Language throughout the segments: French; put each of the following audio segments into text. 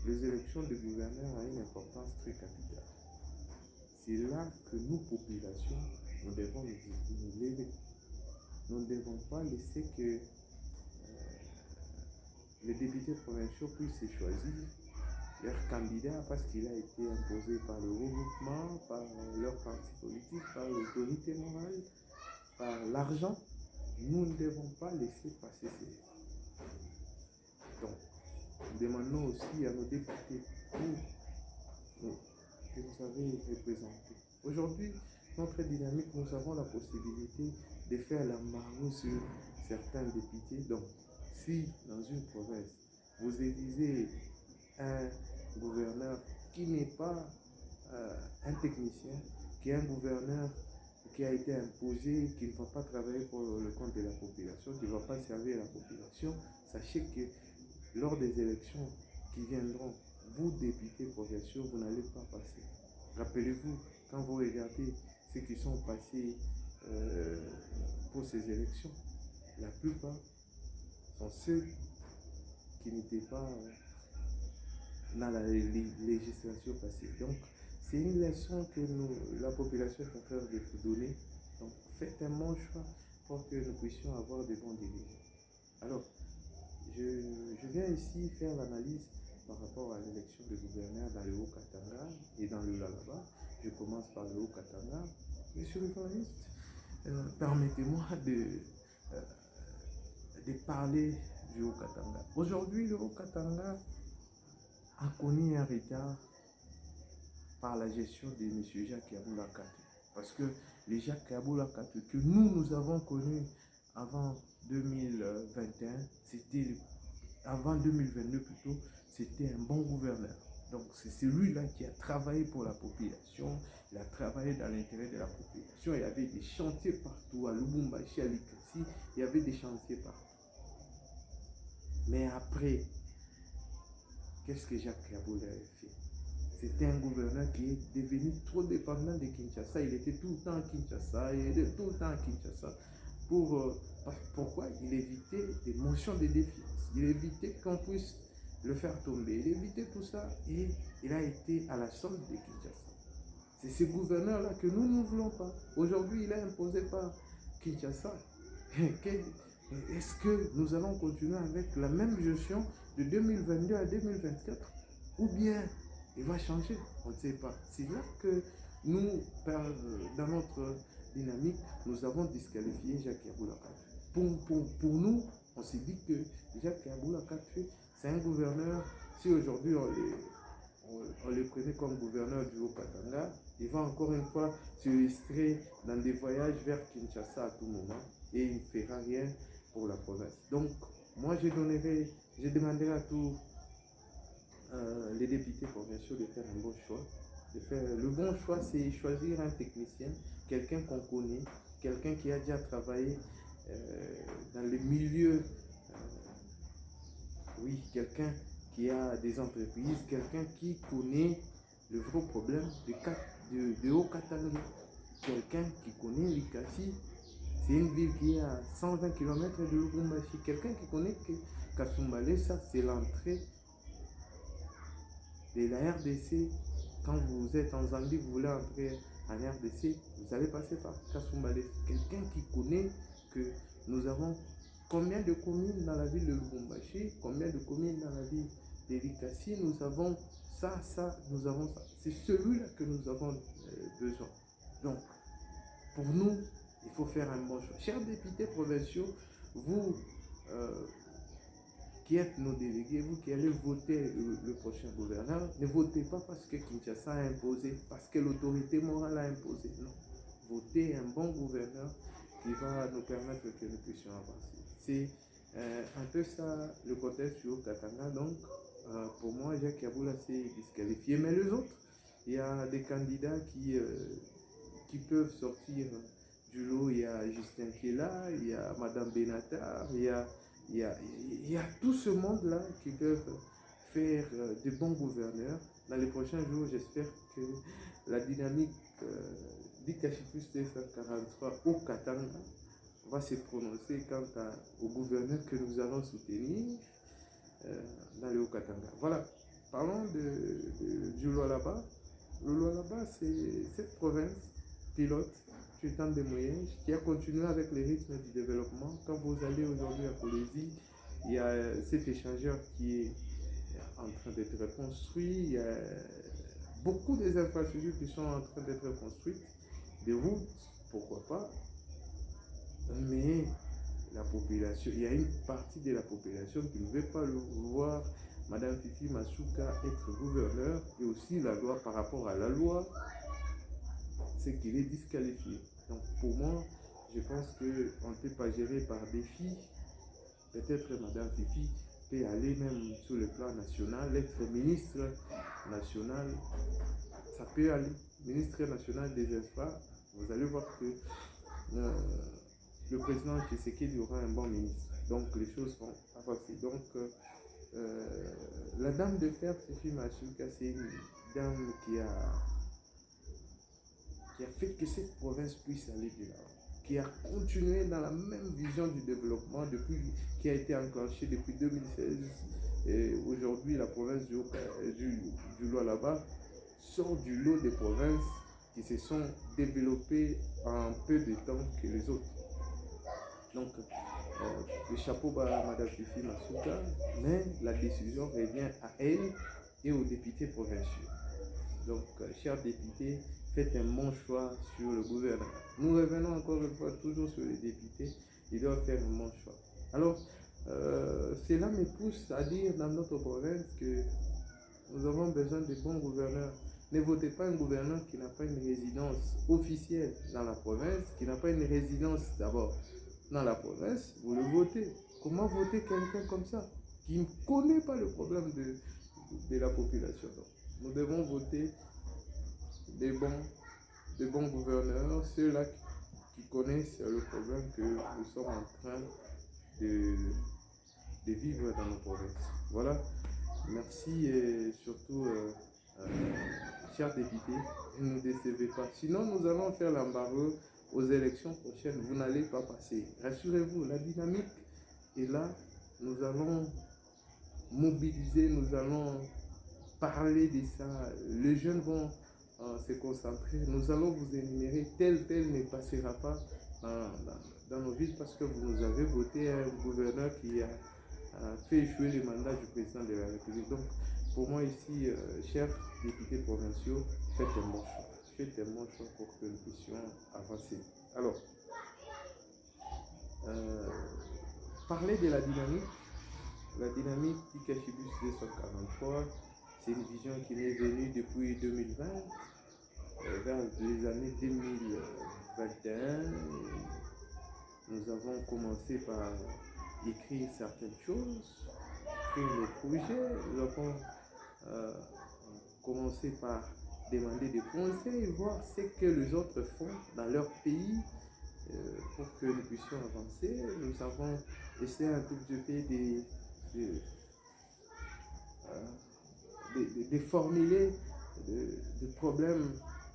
les élections de gouverneurs ont une importance très capitale. C'est là que nous, populations, nous devons nous lever. Nous ne devons pas laisser que les députés provinciaux puissent se choisir leur candidat parce qu'il a été imposé par le regroupement, par leur parti politique, par l'autorité morale, par l'argent. Nous ne devons pas laisser passer ces... Donc, nous demandons aussi à nos députés que vous avez représentés. Aujourd'hui, notre dynamique, nous avons la possibilité de faire l'embargo sur certains députés. Donc, si dans une province, vous élisez un gouverneur qui n'est pas un technicien, qui est un gouverneur qui a été imposé, qui ne va pas travailler pour le compte de la population, qui ne va pas servir la population, sachez que lors des élections qui viendront, vous, députés provinciaux, vous n'allez pas passer. Rappelez-vous, quand vous regardez ceux qui sont passés pour ces élections, la plupart sont ceux qui n'étaient pas dans la législation passée. Donc, c'est une leçon que la population est en train de vous donner. Donc, faites un bon choix pour que nous puissions avoir de bons dirigeants. Alors, je viens ici faire l'analyse par rapport à l'élection de gouverneur dans le Haut-Katanga et dans le Lalaba. Je commence par le Haut-Katanga. Monsieur le journaliste, permettez-moi de parler du Haut-Katanga. Aujourd'hui, le Haut-Katanga a connu un retard par la gestion de M. Jacques Yaboula Kato. Parce que les Jacques Yaboula Kato que nous avons connu avant 2021, avant 2022 plutôt, c'était un bon gouverneur. Donc c'est celui-là qui a travaillé pour la population, il a travaillé dans l'intérêt de la population. Il y avait des chantiers partout, à Lubumbashi, à Likasi, il y avait des chantiers partout. Mais après, qu'est-ce que Jacques Yaboula a fait? C'était un gouverneur qui est devenu trop dépendant de Kinshasa. Il était tout le temps à Kinshasa, il était tout le temps à Kinshasa. Pourquoi? Il évitait des motions de défiance. Il évitait qu'on puisse le faire tomber. Il évitait tout ça et il a été à la solde de Kinshasa. C'est ce gouverneur-là que nous ne voulons pas. Aujourd'hui, il est imposé par Kinshasa. Est-ce que nous allons continuer avec la même gestion de 2022 à 2024 ou bien il va changer? On ne sait pas. C'est là que nous, dans notre dynamique, nous avons disqualifié Jacques Yaboula Kato. Pour nous, on s'est dit que Jacques Yaboula Kato, c'est un gouverneur. Si aujourd'hui on le prenait comme gouverneur du Haut-Katanga, il va encore une fois se illustrer dans des voyages vers Kinshasa à tout moment et il ne fera rien pour la province. Donc, moi, je demanderai à tous les députés provinciaux de faire un bon choix. Le bon choix, c'est choisir un technicien, quelqu'un qu'on connaît, quelqu'un qui a déjà travaillé dans le milieu, oui, quelqu'un qui a des entreprises, quelqu'un qui connaît le vrai problème de Haut-Katanga, quelqu'un qui connaît Likasi. C'est une ville qui est à 120 km de Lubumbashi. Quelqu'un qui connaît que Kasumbalesa, ça c'est l'entrée de la RDC. Quand vous êtes en Zambie, vous voulez entrer en RDC, vous allez passer par Kasumbalesa. Quelqu'un qui connaît que nous avons combien de communes dans la ville de Lubumbashi, combien de communes dans la ville de Likasi, nous avons ça, nous avons ça. C'est celui-là que nous avons besoin. Donc, pour nous, il faut faire un bon choix. Chers députés provinciaux, vous qui êtes nos délégués, vous qui allez voter le prochain gouverneur, ne votez pas parce que Kinshasa a imposé, parce que l'autorité morale a imposé. Non. Votez un bon gouverneur qui va nous permettre que nous puissions avancer. C'est un peu ça le contexte du Haut-Katanga. Donc, pour moi, Jacques Yaboula s'est disqualifié. Mais les autres, il y a des candidats qui peuvent sortir du lot. Il y a Justin qui est là, il y a Madame Benatar, il y a tout ce monde-là qui peuvent faire de bons gouverneurs. Dans les prochains jours, j'espère que la dynamique d'Ikachipus 243 au Katanga va se prononcer quant au gouverneur que nous allons soutenir dans le Haut-Katanga. Voilà. parlons du Lualaba. Le Lualaba, c'est cette province pilote du temps des moyens qui a continué avec les rythmes du développement. Quand vous allez aujourd'hui à Polésie, il y a cet échangeur qui est en train d'être construit. Il y a beaucoup des infrastructures qui sont en train d'être construites. Des routes, pourquoi pas. Mais la population, il y a une partie de la population qui ne veut pas le voir Madame Fifi Masuka être gouverneur, et aussi la loi par rapport à la loi, c'est qu'il est disqualifié. Donc pour moi, je pense qu'on ne peut pas gérer par défi. Peut-être Madame Fifi peut aller même sur le plan national, être ministre national, ça peut aller. Ministre national des Infras, vous allez voir que le président Tshisekedi aura un bon ministre. Donc les choses vont avancer. Donc la dame de fer, Fifi Masuka, c'est une dame qui a fait que cette province puisse aller de l'avant, qui a continué dans la même vision du développement qui a été enclenchée depuis 2016. Et aujourd'hui, la province du Lualaba sort du lot des provinces qui se sont développées en peu de temps que les autres. Donc, le chapeau bas à Mme Fifi Masuka, mais la décision revient à elle et aux députés provinciaux. Donc, chers députés, faites un bon choix sur le gouvernement. Nous revenons encore une fois toujours sur les députés, ils doivent faire un bon choix. Alors, cela me pousse à dire dans notre province que nous avons besoin de bons gouverneurs. Ne votez pas un gouverneur qui n'a pas une résidence officielle dans la province, qui n'a pas une résidence d'abord dans la province, vous le votez. Comment voter quelqu'un comme ça, qui ne connaît pas le problème de la population? Donc, nous devons voter des bons gouverneurs, ceux-là qui connaissent le problème que nous sommes en train de vivre dans nos provinces. Voilà, merci et surtout, chers députés, ne nous décevez pas. Sinon, nous allons faire l'embargo aux élections prochaines. Vous n'allez pas passer. Rassurez-vous, la dynamique est là. Nous allons mobiliser, nous allons parler de ça. Les jeunes vont se concentrer. Nous allons vous énumérer tel ne passera pas dans nos villes parce que vous nous avez voté un gouverneur qui a fait échouer le mandat du président de la République. Donc, pour moi ici, chers députés provinciaux, faites un bon choix. Faites un bon choix pour que nous puissions avancer. Alors, parler de la dynamique Pikachibus 243, c'est une vision qui est venue depuis 2020, vers les années 2021. Nous avons commencé par écrire certaines choses, écrire les projets. Nous avons commencé par demander des conseils, voir ce que les autres font dans leur pays pour que nous puissions avancer. Nous avons essayé un tout petit peu de formuler des problèmes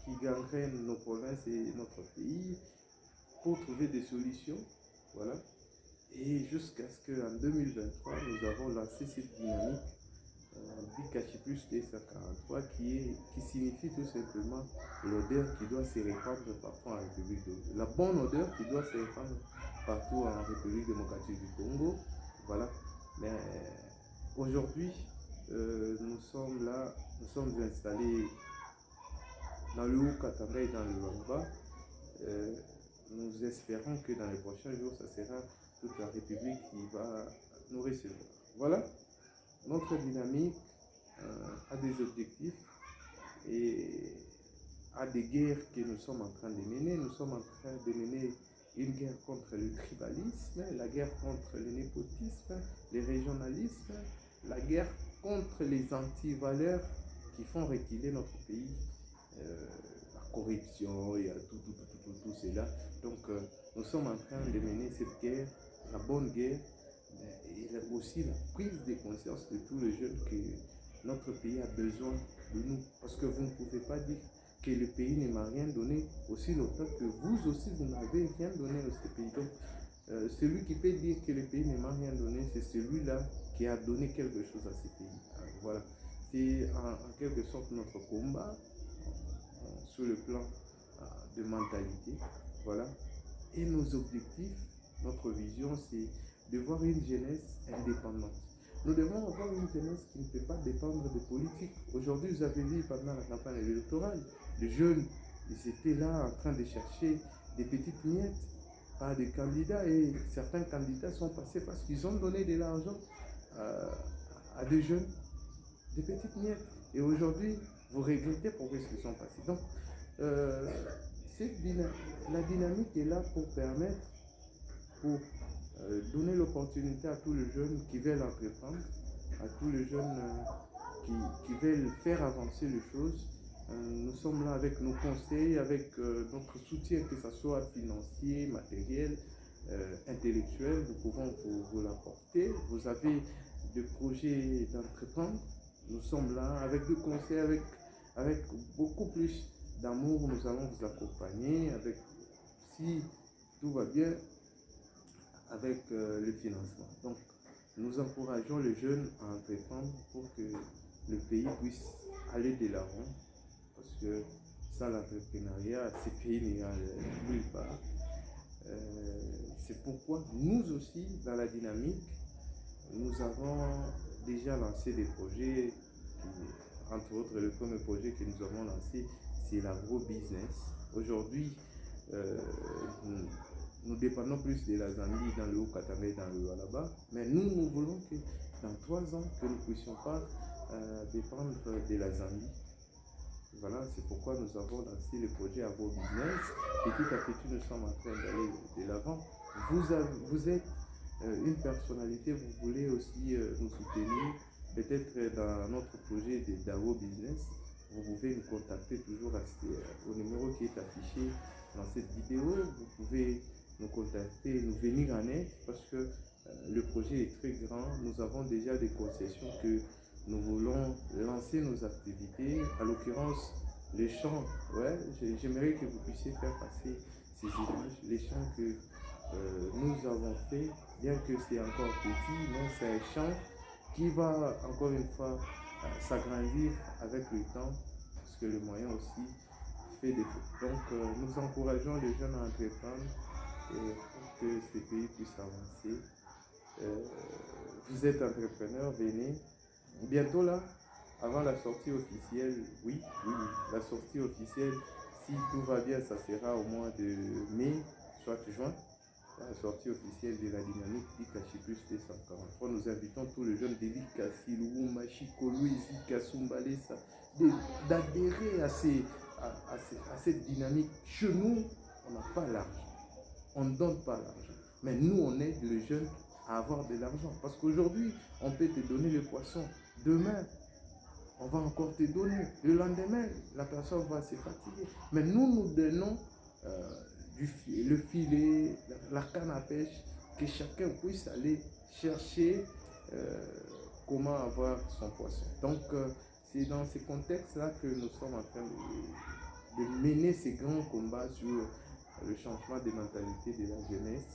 qui gangrènent nos provinces et notre pays pour trouver des solutions. Voilà. Et jusqu'à ce qu'en 2023, nous avons lancé cette dynamique Pikachibus 243 qui signifie tout simplement l'odeur qui doit se répandre partout en République la bonne odeur qui doit se répandre partout en République démocratique du Congo. Voilà. Mais aujourd'hui, nous sommes là, nous sommes installés dans le Haut-Katanga et dans le Lualaba. Nous espérons que dans les prochains jours, ça sera toute la République qui va nous recevoir. Voilà. Notre dynamique a des objectifs et a des guerres que nous sommes en train de mener. Nous sommes en train de mener une guerre contre le tribalisme, la guerre contre le népotisme, le régionalisme, la guerre contre les antivaleurs qui font reculer notre pays, la corruption et tout cela. Donc nous sommes en train de mener cette guerre, la bonne guerre, et aussi la prise de conscience de tous les jeunes que notre pays a besoin de nous. Parce que vous ne pouvez pas dire que le pays ne m'a rien donné aussi longtemps que vous aussi vous n'avez rien donné à ce pays. Donc celui qui peut dire que le pays ne m'a rien donné, c'est celui-là qui a donné quelque chose à ce pays. Alors, voilà, C'est en quelque sorte notre combat sur le plan de mentalité. Voilà. Et nos objectifs, notre vision, c'est de voir une jeunesse indépendante. Nous devons avoir une jeunesse qui ne peut pas dépendre de politique. Aujourd'hui, vous avez vu pendant la campagne électorale, les jeunes, ils étaient là en train de chercher des petites miettes, pas des candidats, et certains candidats sont passés parce qu'ils ont donné de l'argent à des jeunes, des petites miettes. Et aujourd'hui, vous regrettez pourquoi ils sont passés. Donc, la dynamique est là pour permettre, pour donner l'opportunité à tous les jeunes qui veulent entreprendre, à tous les jeunes qui veulent faire avancer les choses. Nous sommes là avec nos conseils, avec notre soutien, que ce soit financier, matériel, intellectuel. Nous pouvons vous l'apporter. Vous avez des projets d'entreprendre. Nous sommes là avec des conseils, avec beaucoup plus d'amour. Nous allons vous accompagner avec, si tout va bien, avec le financement. Donc, nous encourageons les jeunes à entreprendre pour que le pays puisse aller de l'avant, parce que sans l'entrepreneuriat, ce pays n'ira nulle part. C'est pourquoi nous aussi, dans la dynamique, nous avons déjà lancé des projets, entre autres le premier projet que nous avons lancé, c'est l'agro-business. Aujourd'hui, nous dépendons plus de la Zambie dans le Haut-Katanga et dans le Lualaba, mais nous voulons que dans 3 ans, que nous ne puissions pas dépendre de la Zambie. Voilà, c'est pourquoi nous avons lancé le projet agro-business. Petit à petit, nous sommes en train d'aller de l'avant. Vous êtes une personnalité, vous voulez aussi nous soutenir, peut-être dans notre projet d'agro-business, vous pouvez nous contacter toujours au numéro qui est affiché dans cette vidéo. Vous pouvez nous contacter, nous venir en aide, parce que le projet est très grand. Nous avons déjà des concessions que nous voulons lancer nos activités. À l'occurrence, les champs, ouais, j'aimerais que vous puissiez faire passer ces images, les champs que nous avons fait, bien que c'est encore petit, mais c'est un champ qui va encore une fois s'agrandir avec le temps, parce que le moyen aussi fait défaut. Donc nous encourageons les jeunes à entreprendre pour que ce pays puisse avancer. Vous êtes entrepreneur, venez. Bientôt là, avant la sortie officielle, oui, la sortie officielle, si tout va bien, ça sera au mois de mai, soit juin. La sortie officielle de la dynamique d'Ikachi Plus 243. Nous invitons tous les jeunes d'Elika, Silou, Machiko, Louisi, Kasumbalesa, d'adhérer à cette dynamique. Chez nous, on n'a pas l'argent. On ne donne pas l'argent. Mais nous, on aide les jeunes à avoir de l'argent. Parce qu'aujourd'hui, on peut te donner le poisson. Demain, on va encore te donner. Le lendemain, la personne va se fatiguer. Mais nous donnons le filet, la canne à pêche, que chacun puisse aller chercher comment avoir son poisson. Donc, c'est dans ce contexte-là que nous sommes en train de mener ces grands combats sur le changement des mentalités de la jeunesse,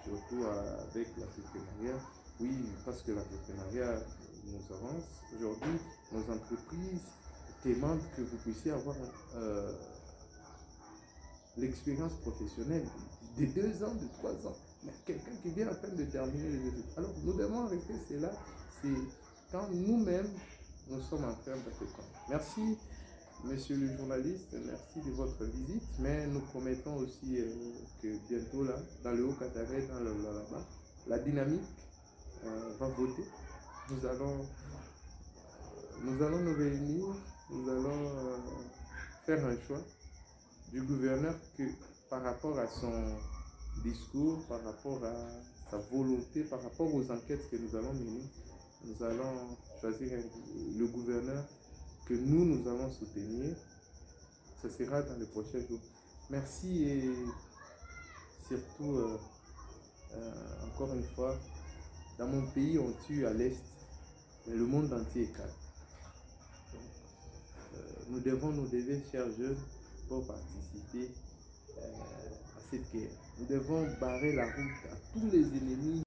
surtout avec l'entrepreneuriat. Oui, parce que l'entrepreneuriat nous avance. Aujourd'hui, nos entreprises demandent que vous puissiez avoir l'expérience professionnelle de 2 ans, de 3 ans. Mais quelqu'un qui vient à peine de terminer les études. Alors, nous devons arrêter cela. C'est quand nous-mêmes, nous sommes en train d'entreprendre. Merci, monsieur le journaliste. Merci de votre visite. Mais nous promettons aussi que bientôt, là, dans le Haut-Katanga, dans le Lualaba, la dynamique va voter. Nous allons nous réunir. Nous allons faire un choix du gouverneur que par rapport à son discours, par rapport à sa volonté, par rapport aux enquêtes que nous allons mener, nous allons choisir le gouverneur que nous allons soutenir. Ce sera dans les prochains jours. Merci et surtout, encore une fois, dans mon pays, on tue à l'Est, mais le monde entier est calme. Nous devons nous lever, chers jeunes, pour participer à cette guerre. Nous devons barrer la route à tous les ennemis